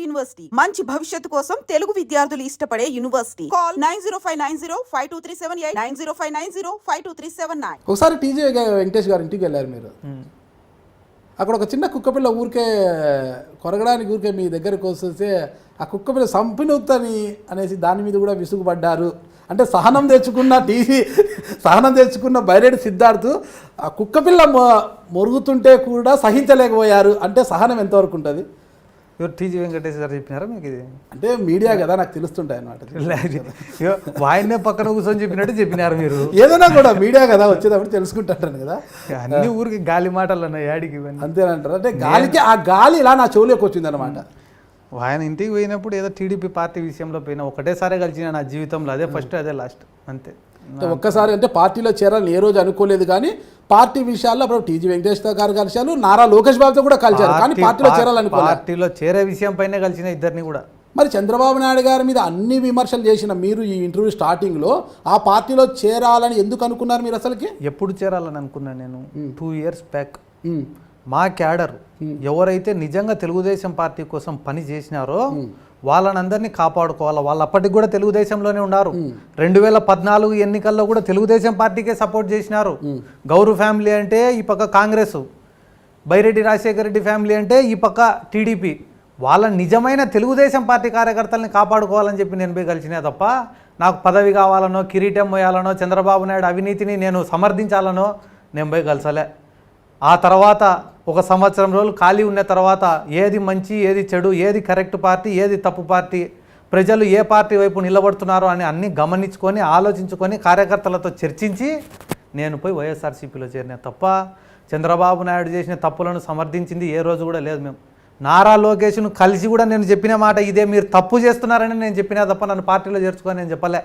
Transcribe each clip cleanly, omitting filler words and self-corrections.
University మంచి భవిష్యత్తు కోసం తెలుగు విద్యార్థులు ఇష్టపడే యూనివర్సిటీ. కాల్ 9059052378 9059052379. ఒకసారి టీజీ వెంకటేష్ గారి ఇంటికి వెళ్ళారు మీరు. అక్కడ ఒక చిన్న కుక్కపిల్ల ఊరికే కొరగడానికి ఊరికే మీ దగ్గరకు వస్తే ఆ కుక్కపిల్ల సంపినవుతని అనేసి దాని మీద కూడా విసుగుపడ్డారు. అంటే సహనం తెచ్చుకున్న బైరెడ్డి సిద్ధార్థ్ ఆ కుక్కపిల్ల మొరుగుతుంటే కూడా సహించలేకపోయారు. అంటే సహనం ఎంతవరకు ఉంటుంది? ఎవరు టీజీ వెంకటేష్ గారు చెప్పినారా మీకు ఇది? అంటే మీడియా కదా, నాకు తెలుస్తుంటాయి అన్నమాట. ఆయన్నే పక్కన కూర్చొని చెప్పినట్టు చెప్పినారు మీరు. ఏదైనా కూడా మీడియా కదా, వచ్చేటప్పుడు తెలుసుకుంటాను కదా. అన్ని ఊరికి గాలి మాటలు అన్న యాడికి అంతేనంటారు. అంటే గాలికి ఆ గాలి ఇలా నా చెవులోకి వచ్చింది అనమాట. ఆయన ఇంటికి పోయినప్పుడు ఏదో టీడీపీ పార్టీ విషయంలో పోయినా ఒకటేసారి కలిసిన నా జీవితంలో, అదే ఫస్ట్ అదే లాస్ట్ అంతే. ఒక్కసారి అంటే పార్టీలో చేరాలని ఏ రోజు అనుకోలేదు, కానీ పార్టీ విషయాల్లో అప్పుడు టీజీ వెంకటేష్ గారు కలిశారు, నారా లోకేష్ బాబుతో కూడా కలిశారు, కానీ పార్టీలో చేరాలనుకో పార్టీలో చేరే విషయం పైన కలిసిన ఇద్దరిని కూడా. మరి చంద్రబాబు నాయుడు గారి మీద అన్ని విమర్శలు చేసిన మీరు ఈ ఇంటర్వ్యూ స్టార్టింగ్లో ఆ పార్టీలో చేరాలని ఎందుకు అనుకున్నారు మీరు? అసలుకి ఎప్పుడు చేరాలని అనుకున్నాను నేను 2 years బ్యాక్. మా క్యాడర్ ఎవరైతే నిజంగా తెలుగుదేశం పార్టీ కోసం పని చేసినారో వాళ్ళని అందరినీ కాపాడుకోవాలి. వాళ్ళు అప్పటికి కూడా తెలుగుదేశంలోనే ఉన్నారు. 2014 ఎన్నికల్లో కూడా తెలుగుదేశం పార్టీకే సపోర్ట్ చేసినారు. గౌరవ్ ఫ్యామిలీ అంటే ఈ పక్క కాంగ్రెస్, బైరెడ్డి రాజశేఖర రెడ్డి ఫ్యామిలీ అంటే ఈ పక్క టీడీపీ. వాళ్ళ నిజమైన తెలుగుదేశం పార్టీ కార్యకర్తల్ని కాపాడుకోవాలని చెప్పి నేను పోయి కలిసినా తప్ప నాకు పదవి కావాలనో కిరీటం మోయాలనో చంద్రబాబు నాయుడు అవినీతిని నేను సమర్థించాలనో నేను పోయి కలిసలే. ఆ తర్వాత 1 సంవత్సరం రోజులు ఖాళీ ఉన్న తర్వాత ఏది మంచి ఏది చెడు, ఏది కరెక్ట్ పార్టీ ఏది తప్పు పార్టీ, ప్రజలు ఏ పార్టీ వైపు నిలబడుతున్నారో అని అన్నీ గమనించుకొని ఆలోచించుకొని కార్యకర్తలతో చర్చించి నేను పోయి వైఎస్ఆర్సీపీలో చేరినా తప్ప చంద్రబాబు నాయుడు చేసిన తప్పులను సమర్థించింది ఏ రోజు కూడా లేదు. మేము నారా లోకేష్ను కలిసి కూడా నేను చెప్పిన మాట ఇదే, మీరు తప్పు చేస్తున్నారని నేను చెప్పినా తప్ప నన్ను పార్టీలో చేర్చుకొని నేను చెప్పలే.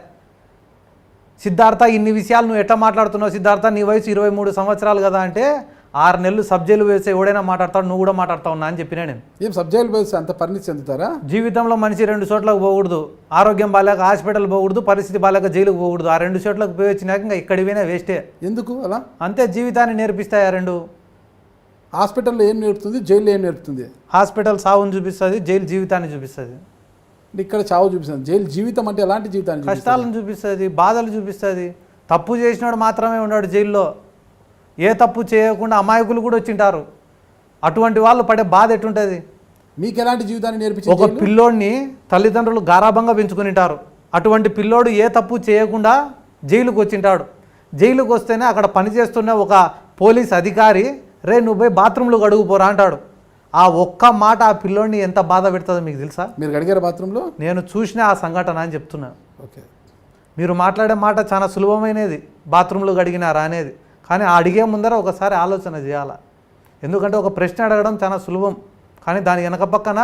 సిద్ధార్థ ఇన్ని విషయాలు నువ్వు ఎట్లా మాట్లాడుతున్నావు సిద్ధార్థ, నీ వయసు 23 సంవత్సరాలు కదా అంటే 6 నెలలు సబ్జెక్టులు వేస్తే ఎవడైనా మాట్లాడతాడు, నువ్వు కూడా మాట్లాడతావు అని చెప్పినా నేను. ఏం సబ్జెక్టులు వేస్తే అంత పరిణితి చెందుతారా? జీవితంలో మనిషి 2 చోట్లకు పోకూడదు, ఆరోగ్యం బాగాలేక హాస్పిటల్ పోకూడదు, పరిస్థితి బాగాలేక జైలుకు పోకూడదు. ఆ 2 చోట్లకు పోయి వచ్చినాక ఇంకా ఇక్కడికి పోయినా వేస్టే. ఎందుకు అలా? అంతే, జీవితాన్ని నేర్పిస్తాయి ఆ 2. హాస్పిటల్లో ఏం నేర్పుతుంది, జైల్లో ఏం నేర్పుతుంది? హాస్పిటల్ సావును చూపిస్తుంది, జైలు జీవితాన్ని చూపిస్తుంది. ఇక్కడ చావు చూపిస్తుంది, జైలు జీవితం అంటే ఎలాంటి జీవితాన్ని? కష్టాలను చూపిస్తుంది, బాధలు చూపిస్తుంది. తప్పు చేసినాడు మాత్రమే ఉన్నాడు జైల్లో, ఏ తప్పు చేయకుండా అమాయకులు కూడా వచ్చింటారు. అటువంటి వాళ్ళు పడే బాధ ఎట్టుంటుంది? మీకు ఎలాంటి జీవితాన్ని నేర్పించింది? ఒక పిల్లోడిని తల్లిదండ్రులు గారాభంగా పెంచుకునింటారు. అటువంటి పిల్లోడు ఏ తప్పు చేయకుండా జైలుకు వచ్చింటాడు. జైలుకు వస్తేనే అక్కడ పనిచేస్తున్న ఒక పోలీస్ అధికారి రే నువ్వు పోయి బాత్రూంలో గడుగుపోరా అంటాడు. ఆ ఒక్క మాట ఆ పిల్లోడిని ఎంత బాధ పెడుతుందో మీకు తెలుసా? మీరు గడిగారు బాత్రూంలో? నేను చూసిన ఆ సంఘటన అని చెప్తున్నా. ఓకే, మీరు మాట్లాడే మాట చాలా సులభమైనది, బాత్రూంలో గడిగినారా అనేది. కానీ అడిగే ముందర ఒకసారి ఆలోచన చేయాలి. ఎందుకంటే ఒక ప్రశ్న అడగడం చాలా సులభం, కానీ దాని వెనక పక్కన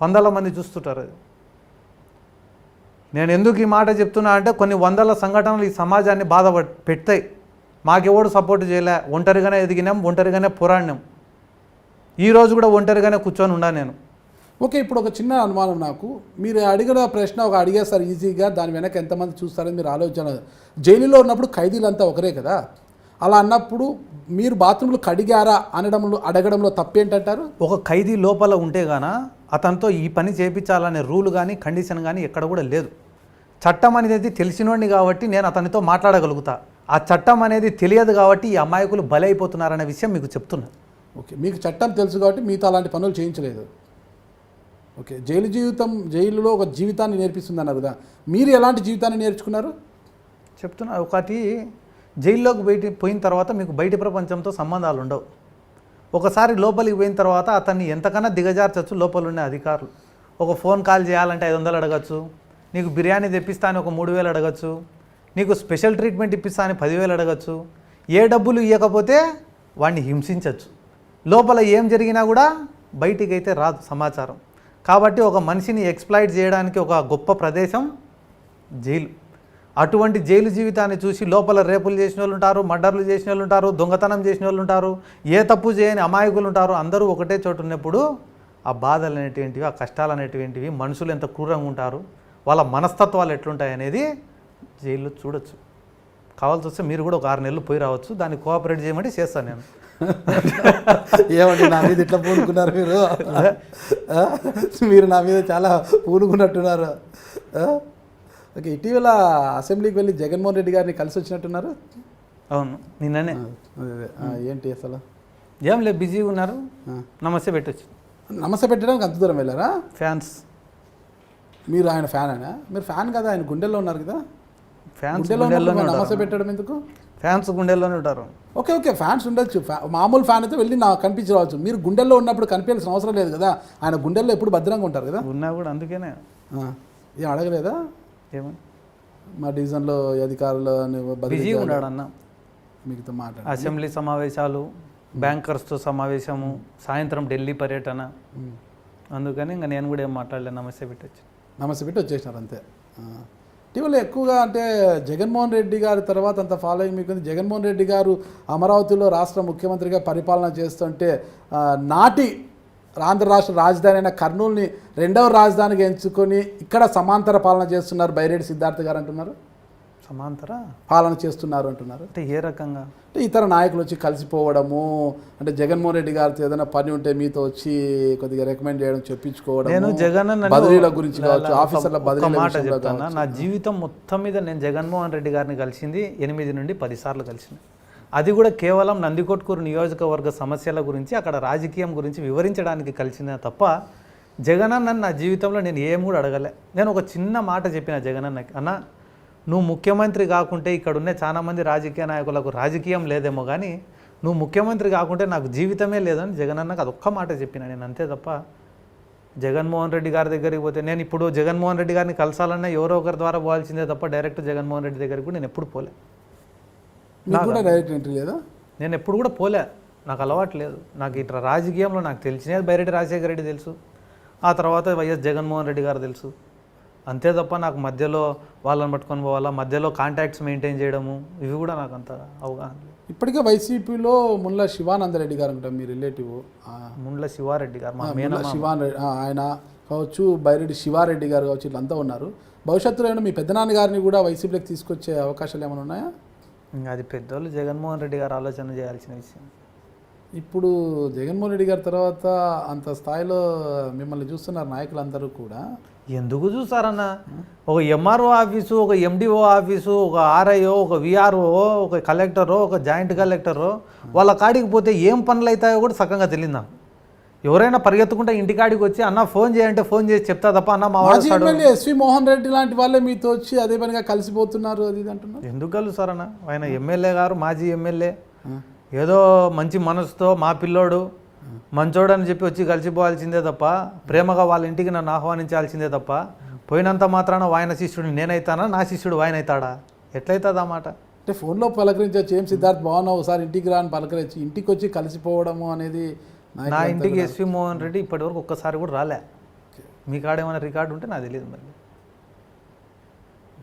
100 మంది చూస్తుంటారు. నేను ఎందుకు ఈ మాట చెప్తున్నా అంటే కొన్ని 100 సంఘటనలు ఈ సమాజాన్ని బాధ పెడతాయి. మాకెవడు సపోర్ట్ చేయలే, ఒంటరిగానే ఎదిగినాం, ఒంటరిగానే పోరాడినాం. ఈరోజు కూడా ఒంటరిగానే కూర్చొని ఉన్నా నేను. ఓకే, ఇప్పుడు ఒక చిన్న అనుమానం నాకు. మీరు అడిగిన ప్రశ్న ఒక అడిగేస్తారు ఈజీగా, దాని వెనక ఎంతమంది చూస్తారని మీరు ఆలోచన. జైలులో ఉన్నప్పుడు ఖైదీలంతా ఒకరే కదా, అలా అన్నప్పుడు మీరు బాత్రూంలో కడిగారా అడగడంలో తప్పేంటంటారు? ఒక ఖైదీ లోపల ఉంటే గాన అతనితో ఈ పని చేయించాలనే రూల్ కానీ కండిషన్ కానీ ఎక్కడ కూడా లేదు. చట్టం అనేది తెలిసినోడిని కాబట్టి నేను అతనితో మాట్లాడగలుగుతా. ఆ చట్టం అనేది తెలియదు కాబట్టి ఈ అమాయకులు బలైపోతున్నారనే విషయం మీకు చెప్తున్నా. ఓకే, మీకు చట్టం తెలుసు కాబట్టి మీతో అలాంటి పనులు చేయించలేదు. ఓకే, జైలులో ఒక జీవితాన్ని నేర్పిస్తుంది అన్నారు కదా, మీరు ఎలాంటి జీవితాన్ని నేర్చుకున్నారు చెప్తున్నా. ఒకటి, జైల్లోకి పోయిన తర్వాత మీకు బయటి ప్రపంచంతో సంబంధాలు ఉండవు. ఒకసారి లోపలికి పోయిన తర్వాత అతన్ని ఎంతకన్నా దిగజార్చచ్చు లోపల ఉండే అధికారులు. ఒక ఫోన్ కాల్ చేయాలంటే 500 అడగచ్చు, నీకు బిర్యానీ తెప్పిస్తా అని ఒక 3000 అడగచ్చు, నీకు స్పెషల్ ట్రీట్మెంట్ ఇప్పిస్తా అని 10,000 అడగచ్చు. ఏ డబ్బులు ఇవ్వకపోతే వాడిని హింసించవచ్చు. లోపల ఏం జరిగినా కూడా బయటికి అయితే రాదు సమాచారం. కాబట్టి ఒక మనిషిని ఎక్స్ప్లాయిట్ చేయడానికి ఒక గొప్ప ప్రదేశం జైలు. అటువంటి జైలు జీవితాన్ని చూసి లోపల రేపులు చేసిన వాళ్ళు ఉంటారు, మర్డర్లు చేసిన వాళ్ళు ఉంటారు, దొంగతనం చేసిన వాళ్ళు ఉంటారు, ఏ తప్పు చేయని అమాయకులు ఉంటారు. అందరూ ఒకటే చోటు ఉన్నప్పుడు ఆ బాధలు అనేటువంటివి, ఆ కష్టాలు అనేటువంటివి, మనుషులు ఎంత క్రూరంగా ఉంటారు, వాళ్ళ మనస్తత్వాలు ఎట్లుంటాయి అనేది జైల్లో చూడొచ్చు. కావాల్సి వస్తే మీరు కూడా ఒక 6 నెలలు పోయి రావచ్చు. దాన్ని కోఆపరేట్ చేయమంటే చేస్తాను నేను. ఏమండి నా మీద ఇట్లా పూనుకున్నారు మీరు మీరు నా మీద చాలా పూనుకున్నట్టున్నారు. ఓకే, ఇటీవల అసెంబ్లీకి వెళ్ళి జగన్మోహన్ రెడ్డి గారిని కలిసి వచ్చినట్టున్నారు. అవును, నిన్ననే. ఏంటి అసలు? ఏం లేదు, బిజీగా ఉన్నారు, నమస్తే పెట్టొచ్చు. నమస్తే పెట్టడానికి అంత దూరం వెళ్ళారా? ఫ్యాన్స్. మీరు ఆయన ఫ్యాన్ అయినా? మీరు ఫ్యాన్ కదా, ఆయన గుండెల్లో ఉన్నారు కదా. ఫ్యాన్స్ గుండెల్లో గుండెల్లోనే నమస్తే ఉంటారు. పెట్టడం ఎందుకు? ఫ్యాన్స్ గుండెల్లోనే ఉంటారు. ఓకే ఓకే, ఫ్యాన్స్ ఉండొచ్చు. మామూలు ఫ్యాన్ అయితే వెళ్ళి నాకు కనిపించవచ్చు. మీరు గుండెల్లో ఉన్నప్పుడు కనిపించాల్సిన అవసరం లేదు కదా. ఆయన గుండెల్లో ఎప్పుడు భద్రంగా ఉంటారు కదా. ఉన్నా కూడా అందుకేనే. ఏం అడగలేదా ఏమని? మా డివిజన్లో అధికారులు బిజీగా ఉన్నాడు అన్న. మీతో మాట్లాడు. అసెంబ్లీ సమావేశాలు, బ్యాంకర్స్తో సమావేశము, సాయంత్రం ఢిల్లీ పర్యటన, అందుకని ఇంకా నేను కూడా ఏం మాట్లాడలేదు, నమస్తే పెట్టొచ్చు. నమస్తే పెట్టి వచ్చేసినారు అంతే. ఇటీవల ఎక్కువగా అంటే జగన్మోహన్ రెడ్డి గారి తర్వాత అంత ఫాలోయింగ్ మీకు ఉంది. జగన్మోహన్ రెడ్డి గారు అమరావతిలో రాష్ట్ర ముఖ్యమంత్రిగా పరిపాలన చేస్తుంటే నాటి ఆంధ్ర రాష్ట్ర రాజధాని అయిన కర్నూలుని రెండవ రాజధానిగా ఎంచుకొని ఇక్కడ సమాంతర పాలన చేస్తున్నారు బైరెడ్డి సిద్ధార్థ గారు అంటున్నారు. సమాంతర పాలన చేస్తున్నారు అంటున్నారు. అంటే ఏ రకంగా? అంటే ఇతర నాయకులు వచ్చి కలిసిపోవడము, అంటే జగన్మోహన్ రెడ్డి గారితో ఏదైనా పని ఉంటే మీతో వచ్చి కొద్దిగా రికమెండ్ చేయడం, చెప్పించుకోవడం, నేను జగన్ బదిలీల గురించి కావచ్చు, ఆఫీసర్ల బదిలీల మాట విషయంలో చెప్తాను. కావచ్చు. నా జీవితం మొత్తం మీద నేను జగన్మోహన్ రెడ్డి గారిని కలిసింది 8 నుండి 10 సార్లు కలిసింది. అది కూడా కేవలం నందికొట్కూరు నియోజకవర్గ సమస్యల గురించి, అక్కడ రాజకీయం గురించి వివరించడానికి కలిసిందే తప్ప జగనన్న నా జీవితంలో నేను ఏం కూడా అడగలే. నేను ఒక చిన్న మాట చెప్పిన జగనన్నకి, అన్న నువ్వు ముఖ్యమంత్రి కాకుంటే ఇక్కడ ఉన్న చాలామంది రాజకీయ నాయకులకు రాజకీయం లేదేమో కానీ నువ్వు ముఖ్యమంత్రి కాకుంటే నాకు జీవితమే లేదని జగనన్నకు అదొక్క మాట చెప్పిన నేను, అంతే తప్ప జగన్మోహన్ రెడ్డి గారి దగ్గరికి పోతే నేను ఇప్పుడు జగన్మోహన్ రెడ్డి గారిని కలసాలన్నా ఎవరో ఒకరి ద్వారా పోవాల్సిందే తప్ప డైరెక్ట్ జగన్మోహన్ రెడ్డి దగ్గరికి కూడా నేను ఎప్పుడు పోలే. మీకు కూడా డైరెక్ట్ ఎంట్రీ లేదా? నేను ఎప్పుడు కూడా పోలే, నాకు అలవాటు లేదు. నాకు ఇట్లా రాజకీయంలో నాకు తెలిసినది బైరెడ్డి రాజశేఖర రెడ్డి తెలుసు, ఆ తర్వాత వైఎస్ జగన్మోహన్ రెడ్డి గారు తెలుసు, అంతే తప్ప నాకు మధ్యలో వాళ్ళని పట్టుకొని పోవాలా, మధ్యలో కాంటాక్ట్స్ మెయింటైన్ చేయడము, ఇవి కూడా నాకు అంత అవగాహన లేదు. ఇప్పటికే వైసీపీలో ముల్ల శివానందరెడ్డి గారు అంటారు మీ రిలేటివ్. ముండ్ల శివారెడ్డి గారు మా ముల్ల మేనమామ. శివారెడ్డి ఆయన కావచ్చు, బైరెడ్డి శివారెడ్డి గారు కావచ్చు, వీళ్ళంతా ఉన్నారు. భవిష్యత్తులో ఏమైనా మీ పెద్దనాన్న గారిని కూడా వైసీపీలోకి తీసుకొచ్చే అవకాశాలు ఏమైనా ఉన్నాయా? అది పెద్దోళ్ళు జగన్మోహన్ రెడ్డి గారు ఆలోచన చేయాల్సిన విషయం. ఇప్పుడు జగన్మోహన్ రెడ్డి గారి తర్వాత అంత స్థాయిలో మిమ్మల్ని చూస్తున్నారు నాయకులందరూ కూడా. ఎందుకు చూస్తారన్న? ఒక ఎంఆర్ఓ ఆఫీసు, ఒక ఎండిఓ ఆఫీసు, ఒక ఆర్ఐఓ, ఒక విఆర్ఓ, ఒక కలెక్టరో, ఒక జాయింట్ కలెక్టరో వాళ్ళ కాడికి పోతే ఏం పనులు అవుతాయో కూడా సక్కగా తెలియదు నాకు. ఎవరైనా పరిగెత్తుకుంటే ఇంటికాడికి వచ్చి అన్న ఫోన్ చేయంటే ఫోన్ చేసి చెప్తా తప్ప అన్న మా మాజీ ఎమ్మెల్యే ఎస్వి మోహన్ రెడ్డి లాంటి వాళ్ళే మీతో వచ్చి అదే పనిగా కలిసిపోతున్నారు అది ఇది అంటున్నారు. ఎందుకు కలుస్తారన్న? ఆయన ఎమ్మెల్యే గారు, మాజీ ఎమ్మెల్యే, ఏదో మంచి మనసుతో మా పిల్లోడు మంచోడని చెప్పి వచ్చి కలిసిపోవాల్సిందే తప్ప ప్రేమగా వాళ్ళ ఇంటికి నన్ను ఆహ్వానించాల్సిందే తప్ప పోయినంత మాత్రాన ఆయన శిష్యుడు నేనైతానా, నా శిష్యుడు ఆయన అవుతాడా? ఎట్లయితుంది ఆ మాట? అంటే ఫోన్లో పలకరించవచ్చు, ఏం సిద్ధార్థ్ బాగున్నావు ఒకసారి ఇంటికి రాని పలకరించి, ఇంటికి వచ్చి కలిసిపోవడము అనేది. నా ఇంటికి ఎస్వి మోహన్ రెడ్డి ఇప్పటివరకు ఒక్కసారి కూడా రాలే. మీ కాడేమైనా రికార్డు ఉంటే నాకు తెలియదు మరి.